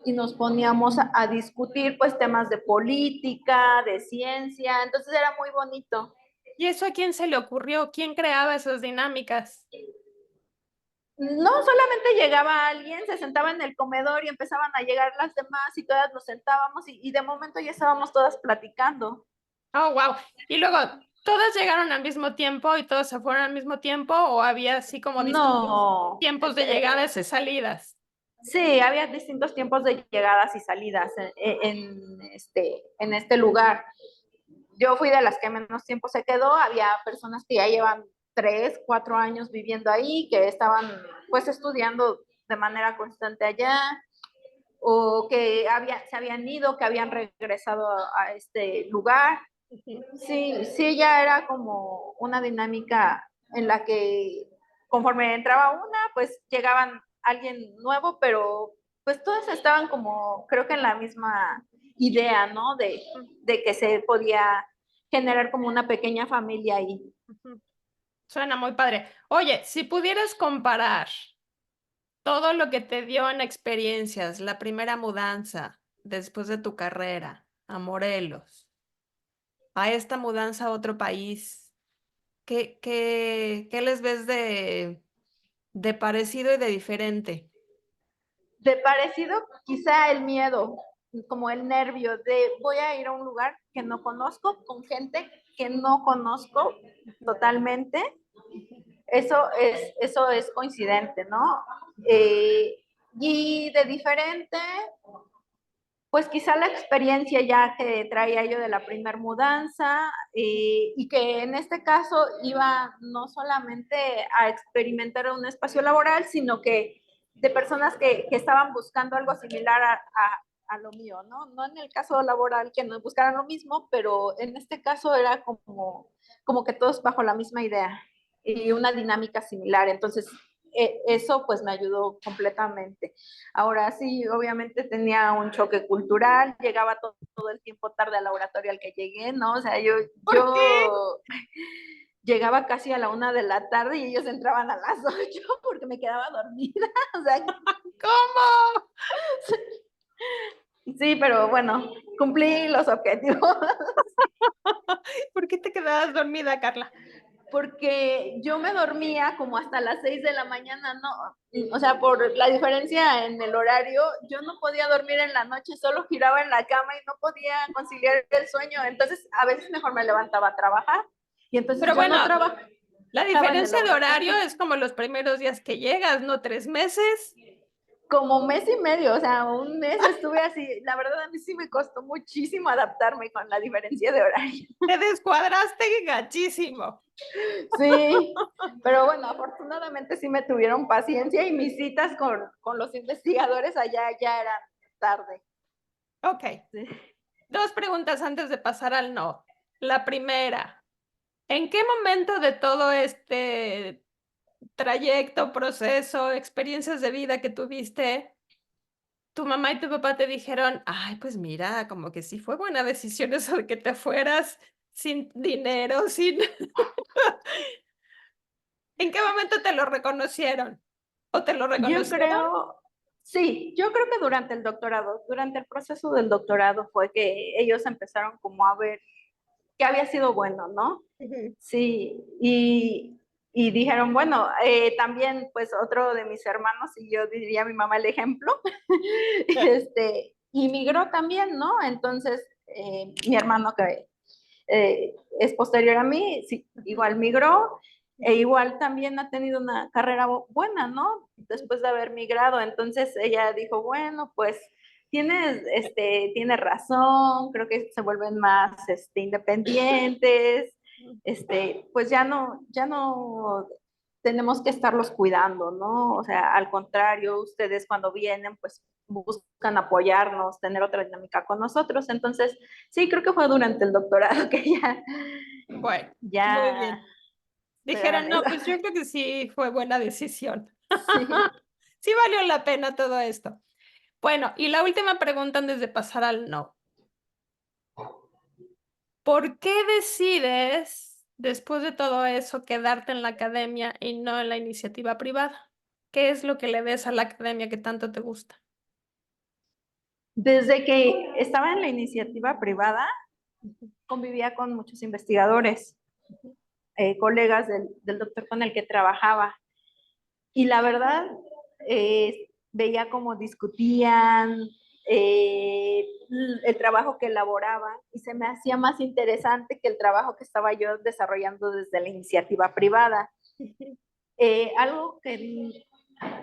y nos poníamos a discutir pues temas de política, de ciencia. Entonces era muy bonito. ¿Y eso a quién se le ocurrió? ¿Quién creaba esas dinámicas? No solamente llegaba alguien, se sentaba en el comedor y empezaban a llegar las demás y todas nos sentábamos y de momento ya estábamos todas platicando. Oh, wow. Y luego, ¿todas llegaron al mismo tiempo y todas se fueron al mismo tiempo o había así como distintos No, tiempos de llegadas y salidas? sí, había distintos tiempos de llegadas y salidas en este lugar. Yo fui de las que menos tiempo se quedó, había personas que ya llevan 3, 4 años viviendo ahí, que estaban pues estudiando de manera constante allá, o que se habían ido, que habían regresado a este lugar. Ujú. Sí, sí, ya era como una dinámica en la que conforme entraba una, pues llegaban alguien nuevo, pero pues todas estaban como, creo que en la misma idea, ¿no? De que se podía generar como una pequeña familia ahí. Ujú. Suena muy padre. Oye, si pudieras comparar todo lo que te dio en experiencias, la primera mudanza después de tu carrera a Morelos, a esta mudanza a otro país, ¿qué les ves de parecido y de diferente? De parecido, quizá el miedo, como el nervio de voy a ir a un lugar que no conozco, con gente que no conozco totalmente. Eso es coincidente, ¿no? Eh, y de diferente, pues quizá la experiencia ya que traía yo de la primer mudanza y que en este caso iba no solamente a experimentar un espacio laboral, sino que de personas que estaban buscando algo similar a lo mío, ¿no? No en el caso laboral que no buscaran lo mismo, pero en este caso era como que todos bajo la misma idea y una dinámica similar. Entonces, eso pues me ayudó completamente. Ahora sí, obviamente tenía un choque cultural, llegaba todo el tiempo tarde al laboratorio al que llegué, ¿no? O sea, ¿Por qué? yo llegaba casi a la 1 de la tarde y ellos entraban a las 8 porque me quedaba dormida. O sea, ¿Cómo? sí, pero bueno, cumplí los objetivos. ¿Por qué te quedabas dormida, Carla? Porque yo me dormía como hasta las 6 de la mañana, ¿no? O sea, por la diferencia en el horario, yo no podía dormir en la noche, solo giraba en la cama y no podía conciliar el sueño. Entonces, a veces mejor me levantaba a trabajar y entonces Pero ya bueno, no trabajaba la en el diferencia de horario laboratorio. es como los primeros días que llegas, ¿no? 3 meses. Como mes y medio, o sea, un mes estuve así. La verdad, a mí sí me costó muchísimo adaptarme con la diferencia de horario. Te descuadraste gachísimo. Sí, pero bueno, afortunadamente sí me tuvieron paciencia y mis citas con los investigadores allá ya eran tarde. Ok, Sí. 2 preguntas antes de pasar al no. La primera, ¿en qué momento de todo este trayecto, proceso, experiencias de vida que tuviste, tu mamá y tu papá te dijeron, ay, pues mira, como que sí fue buena decisión eso de que te fueras sin dinero, sin... ¿En qué momento te lo reconocieron? ¿O te lo Yo reconocieron? creo, Sí, yo creo que durante el doctorado, durante el proceso del doctorado fue que ellos empezaron como a ver que había sido bueno, ¿no? Ujú. Sí, y dijeron, bueno, también pues otro de mis hermanos, y yo diría a mi mamá el ejemplo, inmigró también, ¿no? Entonces, mi hermano que es posterior a mí, sí, igual migró, e igual también ha tenido una carrera buena, ¿no? Después de haber migrado, entonces ella dijo, bueno, pues tiene razón, creo que se vuelven más independientes, pues ya no tenemos que estarlos cuidando, ¿no? O sea, al contrario, ustedes cuando vienen, pues buscan apoyarnos, tener otra dinámica con nosotros. Entonces, sí, creo que fue durante el doctorado que Bueno, muy ya bien. pegaron Dijeron, no, eso. pues yo creo que sí fue buena decisión. Sí. Sí valió la pena todo esto. Bueno, y la última pregunta antes de pasar al no. ¿Por qué decides, después de todo eso, quedarte en la academia y no en la iniciativa privada? ¿Qué es lo que le ves a la academia que tanto te gusta? Desde que estaba en la iniciativa privada, Ujú, convivía con muchos investigadores, ujú, colegas del doctor con el que trabajaba. Y la verdad, veía cómo discutían, el trabajo que elaboraban, y se me hacía más interesante que el trabajo que estaba yo desarrollando desde la iniciativa privada. ujú, Eh, algo que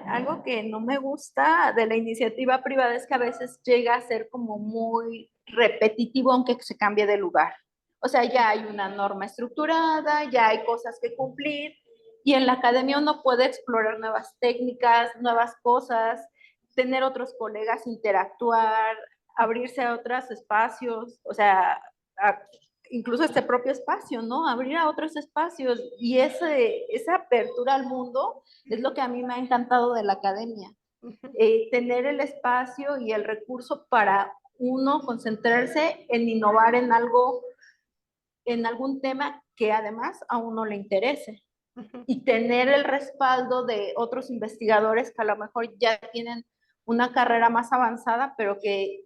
algo que no me gusta de la iniciativa privada es que a veces llega a ser como muy repetitivo aunque se cambie de lugar. O sea, ya hay una norma estructurada, ya hay cosas que cumplir, y en la academia uno puede explorar nuevas técnicas, nuevas cosas, tener otros colegas, interactuar, abrirse a otros espacios, o sea, a, incluso este propio espacio, ¿no? Abrir a otros espacios, y esa apertura al mundo es lo que a mí me ha encantado de la academia. ujú, Tener el espacio y el recurso para uno concentrarse en innovar en algo, en algún tema que además a uno le interese, ujú, y tener el respaldo de otros investigadores que a lo mejor ya tienen una carrera más avanzada, pero que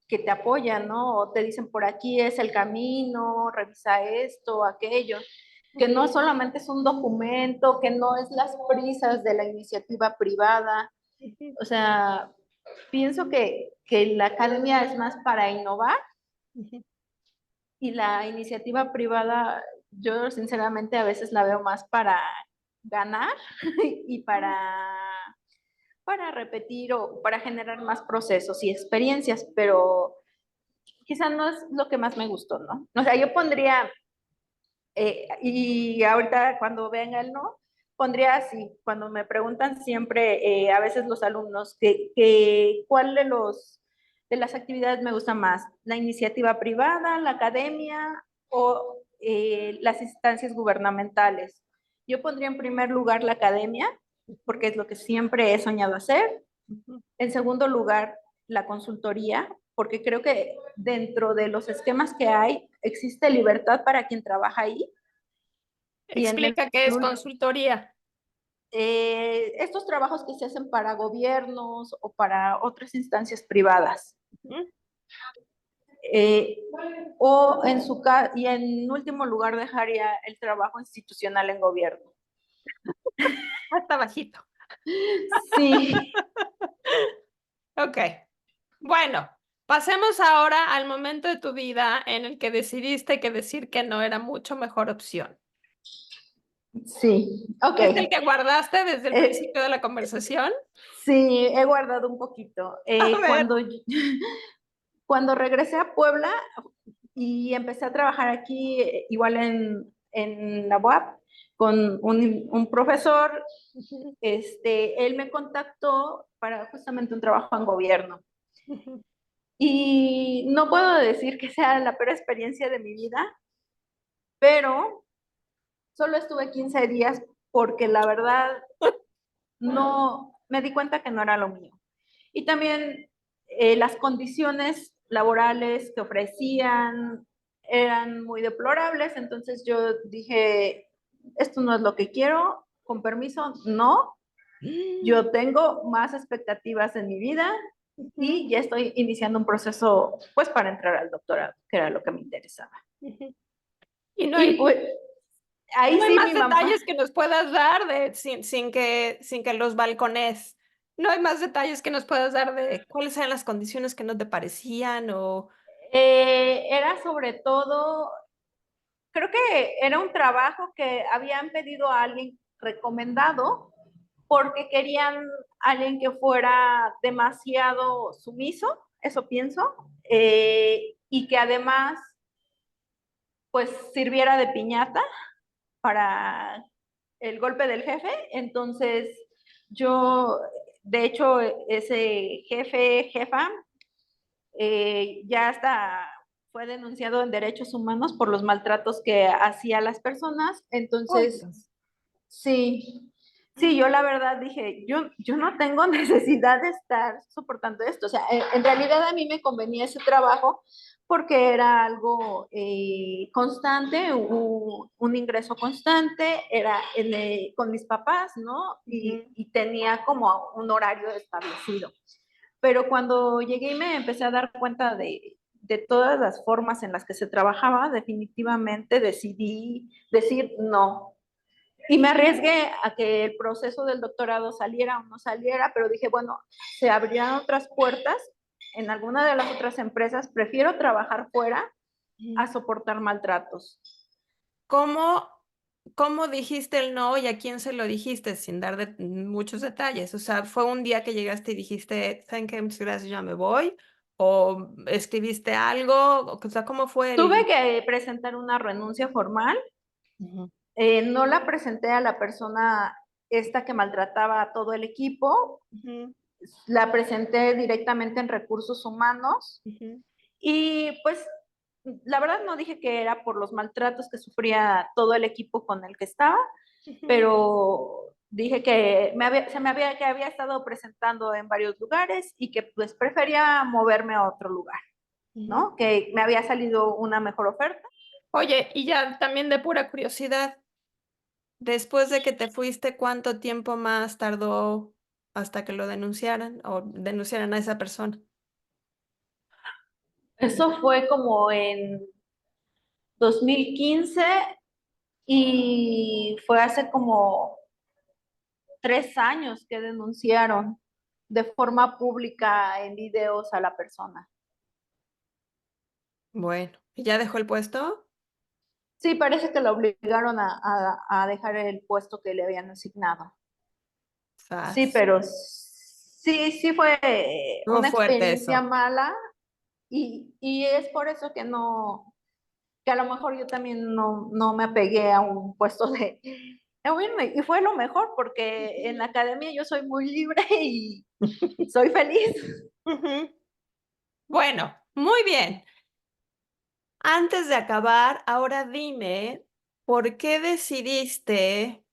te apoyan, ¿no? O te dicen, por aquí es el camino, revisa esto, aquello, que no ujú, solamente es un documento, que no es las prisas de la iniciativa privada. ujú, O sea, pienso que la academia es más para innovar, ujú. y la iniciativa privada, yo sinceramente a veces la veo más para ganar y para repetir o para generar más procesos y experiencias, pero quizá no es lo que más me gustó, ¿no? O sea, yo pondría, y ahorita cuando venga el no, pondría así, cuando me preguntan siempre, a veces los alumnos, ¿cuál de las actividades me gusta más? ¿La iniciativa privada, la academia o las instancias gubernamentales? Yo pondría en primer lugar la academia, porque es lo que siempre he soñado hacer. Ujú. En segundo lugar, la consultoría, porque creo que dentro de los esquemas que hay, existe libertad para quien trabaja ahí. Y en el, Explica qué es consultoría. estos trabajos que se hacen para gobiernos o para otras instancias privadas. Ujú. Eh, y en último lugar dejaría el trabajo institucional en gobierno. Hasta bajito. Sí, Ok. Bueno, pasemos ahora al momento de tu vida en el que decidiste que decir que no era mucho mejor opción. sí, ok. ¿Es el que guardaste desde el Eh, principio de la conversación? sí, he guardado un poquito. A ver. Cuando regresé a Puebla y empecé a trabajar aquí, igual en la UAP, con un profesor, Ujú, él me contactó para justamente un trabajo en gobierno. ujú, Y no puedo decir que sea la peor experiencia de mi vida, pero solo estuve 15 días porque la verdad no me di cuenta que no era lo mío. Y también las condiciones laborales que ofrecían eran muy deplorables, entonces yo dije, esto no es lo que quiero, con permiso, no. Yo tengo más expectativas en mi vida Ujú, y ya estoy iniciando un proceso, pues, para entrar al doctorado, que era lo que me interesaba. ujú. Y no Y hay, pues, ahí no hay sí más mi mamá, detalles que nos puedas dar sin que los balcones. No hay más detalles que nos puedas dar de cuáles eran las condiciones que no te parecían o... era sobre todo, creo que era un trabajo que habían pedido a alguien recomendado porque querían alguien que fuera demasiado sumiso, eso pienso, y que además pues sirviera de piñata para el golpe del jefe. Entonces yo, de hecho, ese jefa, ya hasta fue denunciado en derechos humanos por los maltratos que hacía a las personas. Ay, Entonces, Dios. sí, sí, yo la verdad dije, yo no tengo necesidad de estar soportando esto. O sea, en realidad a mí me convenía ese trabajo porque era algo constante, un ingreso constante, era con mis papás, ¿no? Ujú. Y tenía como un horario establecido. Pero cuando llegué y me empecé a dar cuenta de todas las formas en las que se trabajaba, definitivamente decidí decir no. Y me arriesgué a que el proceso del doctorado saliera o no saliera, pero dije, bueno, se abrirán otras puertas en alguna de las otras empresas, prefiero trabajar fuera a Ujú. soportar maltratos. ¿Cómo, cómo dijiste el no y a quién se lo dijiste sin dar muchos detalles? O sea, ¿fue un día que llegaste y dijiste, thank you, muchas gracias, ya me voy? ¿O escribiste algo? O sea, ¿cómo fue Tuve el...? que presentar una renuncia formal, Ujú, no la presenté a la persona esta que maltrataba a todo el equipo, ujú, la presenté directamente en recursos humanos ujú, y pues la verdad no dije que era por los maltratos que sufría todo el equipo con el que estaba, ujú, pero dije que que había estado presentando en varios lugares y que pues prefería moverme a otro lugar, ujú. ¿no? Que me había salido una mejor oferta. Oye, y ya también de pura curiosidad, después de que te fuiste, ¿cuánto tiempo más tardó hasta que lo denunciaran o denunciaran a esa persona? Eso fue como en 2015 y fue hace como 3 años que denunciaron de forma pública en videos a la persona. Bueno, ¿y ya dejó el puesto? Sí, parece que lo obligaron a dejar el puesto que le habían asignado. Sí, Sas. pero sí, sí fue Estuvo una fuerte experiencia eso. mala y es por eso que no, que a lo mejor yo también no me apegué a un puesto de... Bueno, y fue lo mejor porque en la academia yo soy muy libre y soy feliz. Ujú. Bueno, muy bien. Antes de acabar, ahora dime, ¿por qué decidiste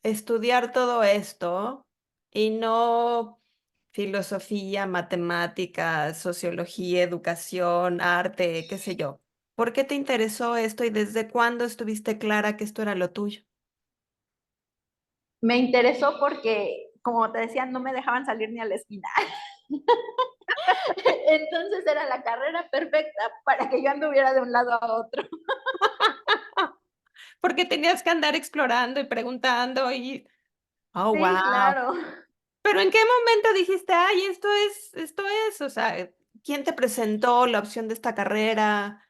estudiar todo esto y no filosofía, matemáticas, sociología, educación, arte, qué sé yo? ¿Por qué te interesó esto y desde cuándo estuviste clara que esto era lo tuyo? Me interesó porque, como te decía, no me dejaban salir ni a la esquina. Entonces era la carrera perfecta para que yo anduviera de un lado a otro. Porque tenías que andar explorando y preguntando y... Oh, Sí, wow. claro. Pero ¿en qué momento dijiste, ay, esto es? O sea, ¿quién te presentó la opción de esta carrera?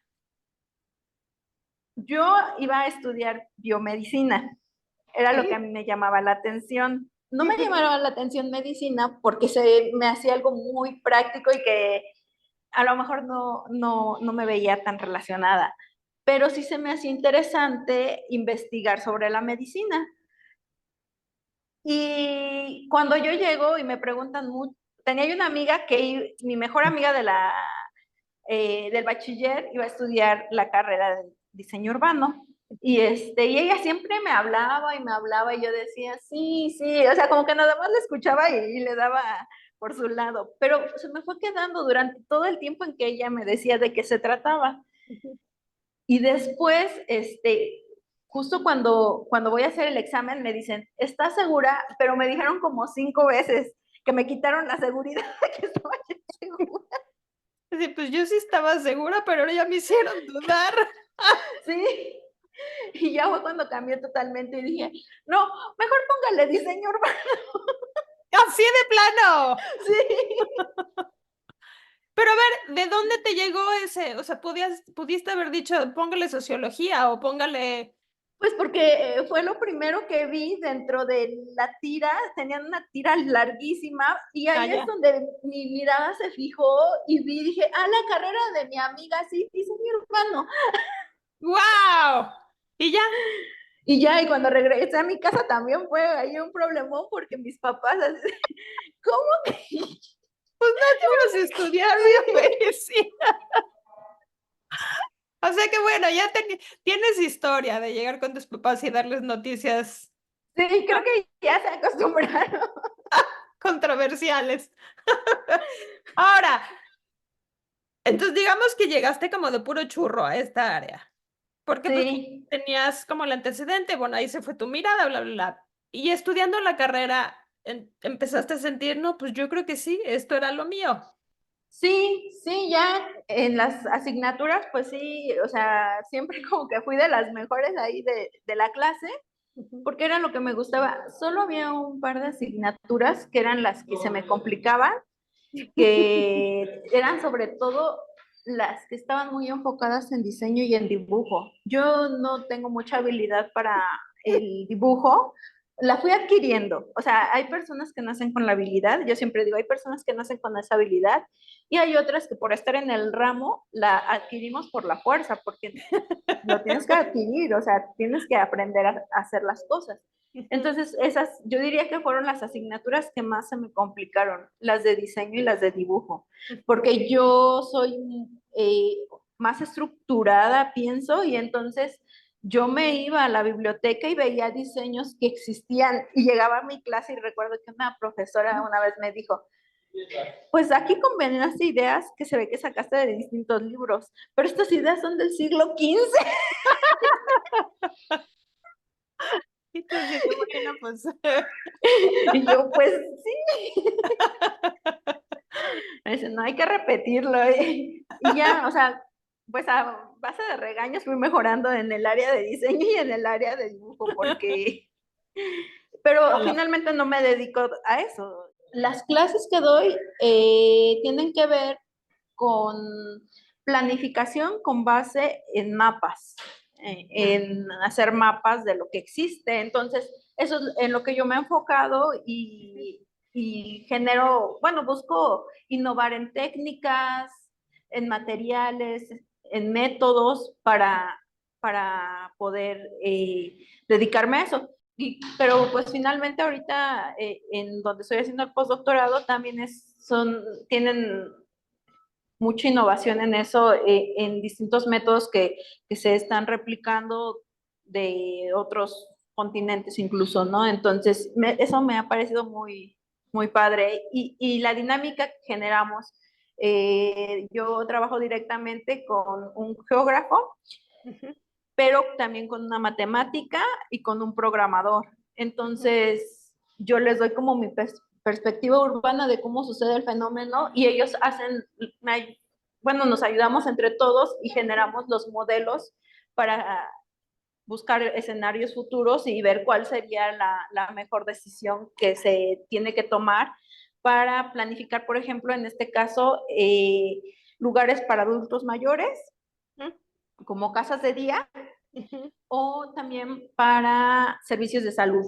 Yo iba a estudiar biomedicina, era lo que a ¿Sí? mí me llamaba la atención. No me llamaba la atención medicina porque se me hacía algo muy práctico y que a lo mejor no me veía tan relacionada, pero sí se me hacía interesante investigar sobre la medicina. Y cuando yo llego y me preguntan mucho, tenía yo una amiga mi mejor amiga del bachiller iba a estudiar la carrera de diseño urbano. Y ella siempre me hablaba y yo decía, sí, sí, o sea, como que nada más le escuchaba y le daba por su lado, pero se me fue quedando durante todo el tiempo en que ella me decía de qué se trataba. Y después, justo cuando voy a hacer el examen me dicen, ¿estás segura? Pero me dijeron como 5 veces que me quitaron la seguridad de que estaba yo segura. Sí, pues yo sí estaba segura, pero ahora ya me hicieron dudar. Sí. Y ya fue cuando cambié totalmente y dije, no, mejor póngale diseño urbano. Así de plano. Sí. Pero a ver, ¿de dónde te llegó ese? O sea, pudiste haber dicho, póngale sociología o póngale... Pues porque fue lo primero que vi dentro de la tira, tenían una tira larguísima y Ah, ahí es ya. donde mi mirada se fijó y vi, dije, la carrera de mi amiga, sí, diseño urbano. ¡Wow! ¿Y ya? Y ya, y cuando regresé a mi casa también fue ahí un problemón porque mis papás, así, ¿cómo que? Pues no, te ibas a estudiar biomedicina. O sea que bueno, ya tienes historia de llegar con tus papás y darles noticias Sí, creo que ya se acostumbraron. controversiales. Ahora, entonces digamos que llegaste como de puro churro a esta área, porque pues Sí, tenías como el antecedente, bueno, ahí se fue tu mirada, bla, bla, bla. Y estudiando la carrera, empezaste a sentir, no, pues yo creo que sí, esto era lo mío. sí, sí, ya en las asignaturas, pues sí, o sea, siempre como que fui de las mejores ahí de la clase, Ujú. porque era lo que me gustaba. Solo había un par de asignaturas que eran las que se me complicaban, que eran sobre todo las que estaban muy enfocadas en diseño y en dibujo. Yo no tengo mucha habilidad para el dibujo, la fui adquiriendo. O sea, hay personas que nacen con la habilidad, yo siempre digo, hay personas que nacen con esa habilidad y hay otras que por estar en el ramo la adquirimos por la fuerza, porque lo tienes que adquirir, o sea, tienes que aprender a hacer las cosas. Ujú. Entonces, esas, yo diría que fueron las asignaturas que más se me complicaron, las de diseño y las de dibujo, porque yo soy más estructurada, pienso, y entonces yo me iba a la biblioteca y veía diseños que existían y llegaba a mi clase y recuerdo que una profesora una vez me dijo, pues aquí combinaste ideas que se ve que sacaste de distintos libros, pero estas ideas son del siglo XV. Y tú así de, bueno, pues... Y yo, pues sí. Me dice, no hay que repetirlo. Y ya, o sea, pues a base de regaños fui mejorando en el área de diseño y en el área de dibujo, porque, pero Hola. finalmente no me dedico a eso. Las clases que doy tienen que ver con planificación con base en mapas, en hacer mapas de lo que existe. Entonces, eso es en lo que yo me he enfocado y genero, bueno, busco innovar en técnicas, en materiales, en métodos para poder dedicarme a eso. Pero pues finalmente ahorita en donde estoy haciendo el postdoctorado también tienen mucha innovación en eso, en distintos métodos que se están replicando de otros continentes incluso, ¿no? Entonces, eso me ha parecido muy, muy padre. Y la dinámica que generamos, yo trabajo directamente con un geógrafo, Ujú. pero también con una matemática y con un programador. Ujú. Entonces, yo les doy como mi perspectiva urbana de cómo sucede el fenómeno y ellos hacen, bueno, nos ayudamos entre todos y generamos los modelos para buscar escenarios futuros y ver cuál sería la mejor decisión que se tiene que tomar para planificar, por ejemplo, en este caso, lugares para adultos mayores, como casas de día, Ujú. o también para servicios de salud.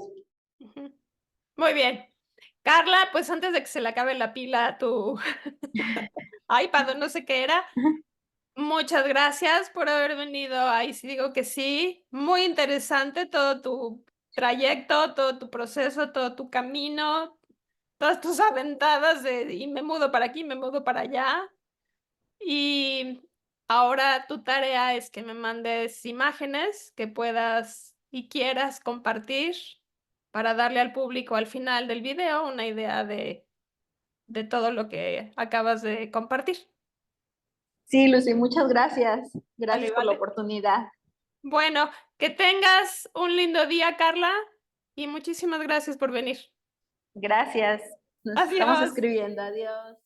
Ujú. Muy bien. Carla, pues antes de que se le acabe la pila a tu iPad o no sé qué era, muchas gracias por haber venido. Ahí sí digo que sí. Muy interesante todo tu trayecto, todo tu proceso, todo tu camino, todas tus aventadas de y me mudo para aquí, me mudo para allá. Y ahora tu tarea es que me mandes imágenes que puedas y quieras compartir para darle al público al final del video una idea de todo lo que acabas de compartir. Sí, Lucy, muchas gracias. Vale, Gracias por la vale. oportunidad. Bueno, que tengas un lindo día, Carla, y muchísimas gracias por venir. Gracias. Nos estamos Adiós. escribiendo. Adiós.